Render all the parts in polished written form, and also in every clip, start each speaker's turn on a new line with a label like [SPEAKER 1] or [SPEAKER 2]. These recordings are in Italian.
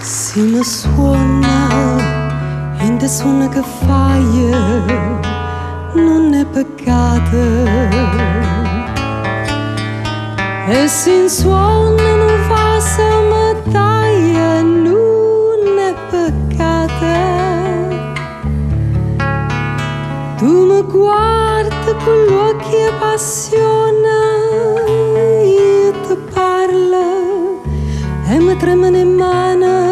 [SPEAKER 1] Se mi suona, in te suona che fai, non è peccato. E se in suona non fa se mi taglia, non è peccato. Tu mi guardi con gli occhi e passione, io ti parlo e mi tremano in mano.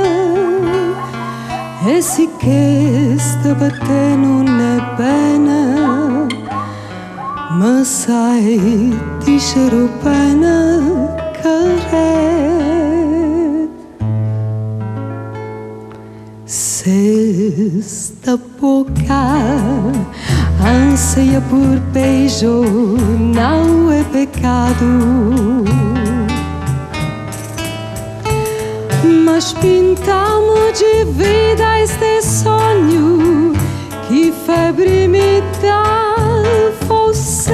[SPEAKER 1] E sì che sta per te non è bene, ma sai, dicevo bene che se sta bocca ansia pur peggio non è peccato, ma spintamo de vida este sonho que febre me dá. Você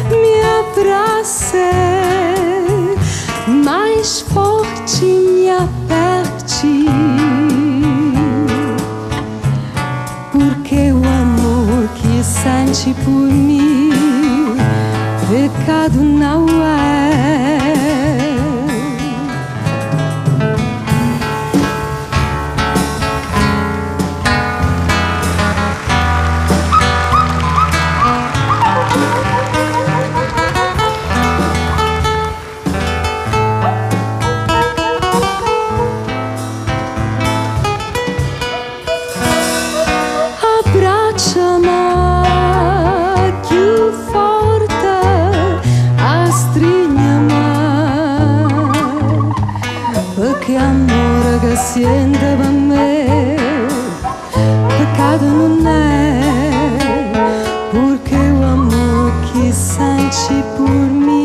[SPEAKER 1] me abraça mais forte, me aperte, porque o amor que sente por mim pecado não é. Che amore che sente per me, peccato non è, perché o amor che senti por mim